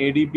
ADP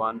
1,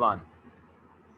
1।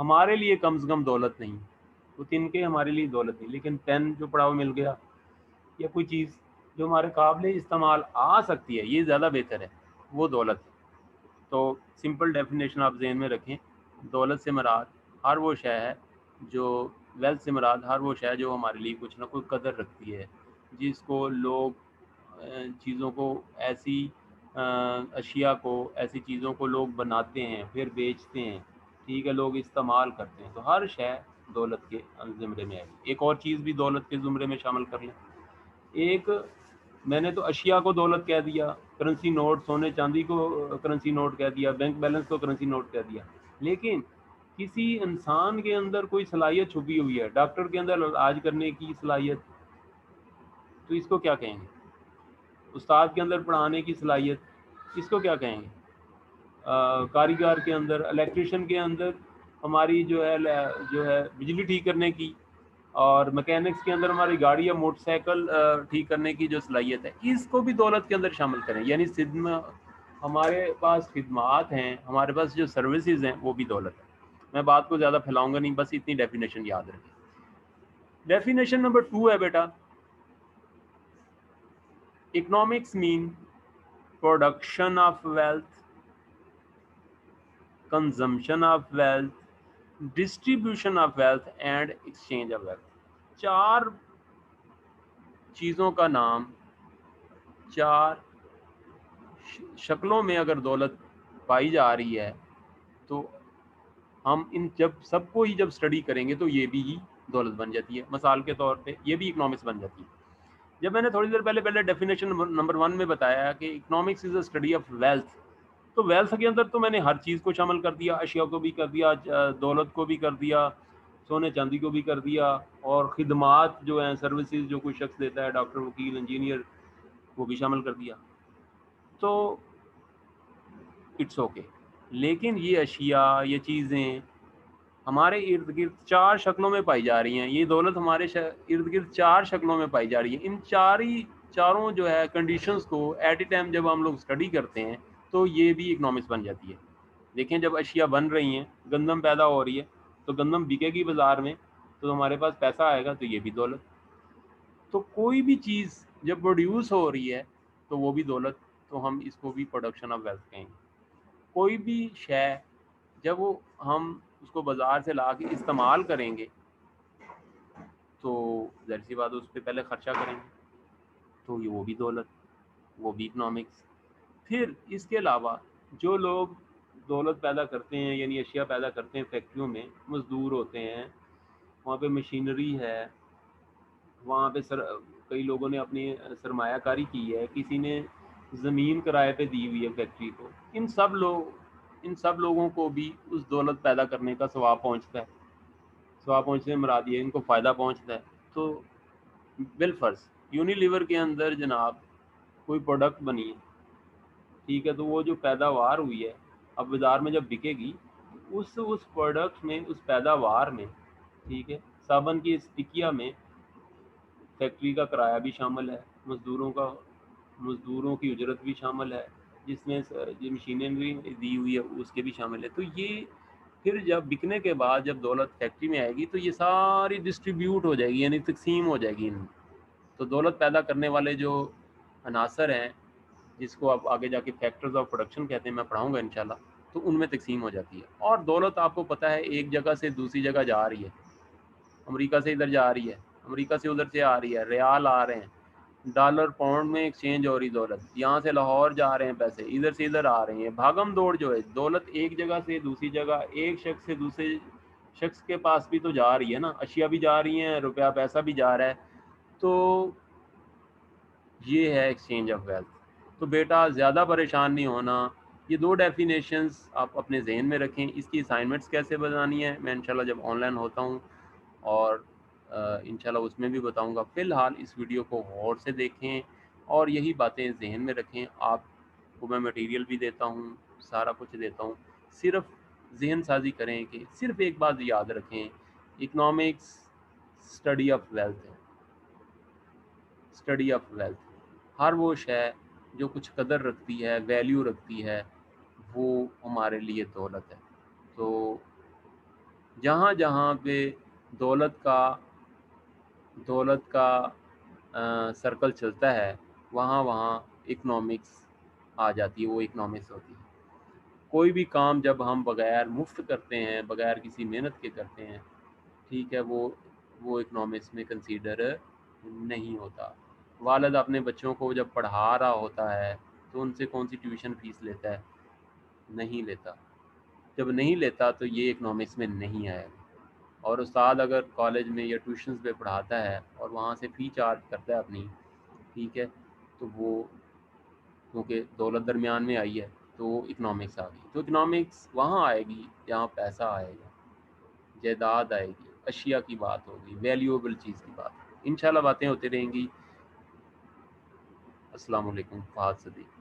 ہمارے لیے کم سے کم دولت نہیں، وہ تنکے ہمارے لیے دولت نہیں، لیکن پین جو پڑا ہوا مل گیا یا کوئی چیز جو ہمارے قابل استعمال آ سکتی ہے، یہ زیادہ بہتر ہے، وہ دولت ہے۔ تو سمپل ڈیفینیشن آپ ذہن میں رکھیں، دولت سے مراد ہر وہ شے ہے جو، ویلتھ سے مراد ہر وہ شے ہے جو ہمارے لیے کچھ نہ کوئی قدر رکھتی ہے، جس کو لوگ چیزوں کو ایسی اشیاء کو، ایسی چیزوں کو لوگ بناتے ہیں پھر بیچتے ہیں، ٹھیک ہے، لوگ استعمال کرتے ہیں، تو ہر شے دولت کے زمرے میں آئے گی۔ ایک اور چیز بھی دولت کے زمرے میں شامل کر لیں، ایک میں نے تو اشیاء کو دولت کہہ دیا، کرنسی نوٹ، سونے چاندی کو کرنسی نوٹ کہہ دیا، بینک بیلنس کو کرنسی نوٹ کہہ دیا، لیکن کسی انسان کے اندر کوئی صلاحیت چھپی ہوئی ہے، ڈاکٹر کے اندر علاج کرنے کی صلاحیت، تو اس کو کیا کہیں گے؟ استاد کے اندر پڑھانے کی صلاحیت، اس کو کیا کہیں گے؟ کاریگر کے اندر، الیکٹریشین کے اندر ہماری جو ہے بجلی ٹھیک کرنے کی، اور مکینکس کے اندر ہماری گاڑی یا موٹر سائیکل ٹھیک کرنے کی جو صلاحیت ہے، اس کو بھی دولت کے اندر شامل کریں، یعنی ہمارے پاس خدمات ہیں، ہمارے پاس جو سروسز ہیں، وہ بھی دولت ہے۔ میں بات کو زیادہ پھیلاؤں گا نہیں، بس اتنی ڈیفینیشن یاد رکھیں۔ ڈیفینیشن نمبر 2 ہے بیٹا، اکنامکس مین production of wealth, consumption of wealth, distribution of wealth and exchange of wealth. 4 چیزوں کا نام، 4 شکلوں میں اگر دولت پائی جا رہی ہے، تو ہم ان جب سب کو ہی جب اسٹڈی کریں گے تو یہ بھی دولت بن جاتی ہے۔ مثال کے طور پہ یہ بھی اکنامکس بن جاتی ہے۔ جب میں نے تھوڑی دیر پہلے ڈیفینیشن نمبر 1 میں بتایا کہ economics is a study of wealth, تو ویلتھ کے اندر تو میں نے ہر چیز کو شامل کر دیا، اشیاء کو بھی کر دیا، دولت کو بھی کر دیا، سونے چاندی کو بھی کر دیا، اور خدمات جو ہیں، سروسز جو کوئی شخص دیتا ہے، ڈاکٹر، وکیل، انجینئر، وہ بھی شامل کر دیا، تو اٹس اوکے۔ لیکن یہ اشیاء، یہ چیزیں ہمارے ارد گرد 4 شکلوں میں پائی جا رہی ہیں، یہ دولت ہمارے ارد گرد 4 شکلوں میں پائی جا رہی ہے۔ ان چاروں جو ہے کنڈیشنز کو ایٹ اے ٹائم جب ہم لوگ اسٹڈی کرتے ہیں تو یہ بھی اکنامکس بن جاتی ہے۔ دیکھیں، جب اشیاء بن رہی ہیں، گندم پیدا ہو رہی ہے، تو گندم بکے گی بازار میں، تو ہمارے پاس پیسہ آئے گا، تو یہ بھی دولت۔ تو کوئی بھی چیز جب پروڈیوس ہو رہی ہے تو وہ بھی دولت، تو ہم اس کو بھی پروڈکشن آف ویلتھ کہیں گے۔ کوئی بھی شے جب ہم اس کو بازار سے لا کے استعمال کریں گے تو ظاہر سی بات اس پہ پہلے خرچہ کریں گے، تو یہ وہ بھی دولت، وہ بھی اکنامکس۔ پھر اس کے علاوہ جو لوگ دولت پیدا کرتے ہیں، یعنی اشیاء پیدا کرتے ہیں فیکٹریوں میں، مزدور ہوتے ہیں، وہاں پہ مشینری ہے، وہاں پہ کئی لوگوں نے اپنی سرمایہ کاری کی ہے، کسی نے زمین کرائے پہ دی ہوئی ہے فیکٹری کو، ان سب لوگوں کو بھی اس دولت پیدا کرنے کا ثواب پہنچتا ہے۔ ثواب پہنچنے میں مراد یہ ان کو فائدہ پہنچتا ہے۔ تو بالفرض یونیلیور کے اندر جناب کوئی پروڈکٹ بنی ہے، ٹھیک ہے، تو وہ جو پیداوار ہوئی ہے، اب بازار میں جب بکے گی، اس پروڈکٹ میں، اس پیداوار میں، ٹھیک ہے، صابن کی اس ٹکیا میں فیکٹری کا کرایہ بھی شامل ہے، مزدوروں کی اجرت بھی شامل ہے، جس میں جو مشینری دی ہوئی ہے اس کے بھی شامل ہے۔ تو یہ پھر جب بکنے کے بعد جب دولت فیکٹری میں آئے گی تو یہ ساری ڈسٹریبیوٹ ہو جائے گی، یعنی تقسیم ہو جائے گی ان میں۔ تو دولت پیدا کرنے والے جو عناصر ہیں، جس کو آپ آگے جا کے فیکٹرز آف پروڈکشن کہتے ہیں، میں پڑھاؤں گا انشاءاللہ، تو ان میں تقسیم ہو جاتی ہے۔ اور دولت آپ کو پتہ ہے ایک جگہ سے دوسری جگہ جا رہی ہے، امریکہ سے ادھر جا رہی ہے، امریکہ سے ادھر سے آ رہی ہے، ریال آ رہے ہیں، ڈالر پاؤنڈ میں ایکسچینج ہو رہی دولت، یہاں سے لاہور جا رہے ہیں پیسے، ادھر سے ادھر آ رہے ہیں، بھاگم دوڑ جو ہے دولت ایک جگہ سے دوسری جگہ، ایک شخص سے دوسرے شخص کے پاس بھی تو جا رہی ہے نا، اشیاء بھی جا رہی ہیں، روپیہ پیسہ بھی جا رہا ہے، تو یہ ہے ایکسچینج آف ویلتھ۔ تو بیٹا زیادہ پریشان نہیں ہونا، یہ 2 ڈیفینیشنز آپ اپنے ذہن میں رکھیں۔ اس کی اسائنمنٹس کیسے بنانی ہے میں انشاءاللہ جب آن لائن ہوتا ہوں اور انشاءاللہ اس میں بھی بتاؤں گا۔ فی الحال اس ویڈیو کو غور سے دیکھیں اور یہی باتیں ذہن میں رکھیں۔ آپ کو میں مٹیریل بھی دیتا ہوں، سارا کچھ دیتا ہوں، صرف ذہن سازی کریں کہ صرف ایک بات یاد رکھیں، اکنامکس اسٹڈی آف ویلتھ ہے، اسٹڈی آف ویلتھ۔ ہر وہ شے جو کچھ قدر رکھتی ہے، ویلیو رکھتی ہے، وہ ہمارے لیے دولت ہے۔ تو جہاں جہاں پہ دولت کا سرکل چلتا ہے وہاں وہاں اکنامکس آ جاتی ہے، وہ اکنامکس ہوتی ہے۔ کوئی بھی کام جب ہم بغیر مفت کرتے ہیں، بغیر کسی محنت کے کرتے ہیں، ٹھیک ہے، وہ اکنامکس میں کنسیڈر نہیں ہوتا۔ والد اپنے بچوں کو جب پڑھا رہا ہوتا ہے تو ان سے کون سی ٹیوشن فیس لیتا ہے؟ نہیں لیتا۔ جب نہیں لیتا تو یہ اکنامکس میں نہیں آئے گا۔ اور استاد اگر کالج میں یا ٹیوشنز پہ پڑھاتا ہے اور وہاں سے فی چارج کرتا ہے اپنی، ٹھیک ہے، تو وہ کیونکہ دولت درمیان میں آئی ہے تو اکنامکس آ گئی۔ تو اکنامکس وہاں آئے گی جہاں پیسہ آئے گا، جائیداد آئے گی، اشیاء کی بات ہوگی، ویلیوبل چیز کی بات ہوگی۔ انشاءاللہ باتیں ہوتی رہیں گی۔ السلام علیکم، فہد صدیق۔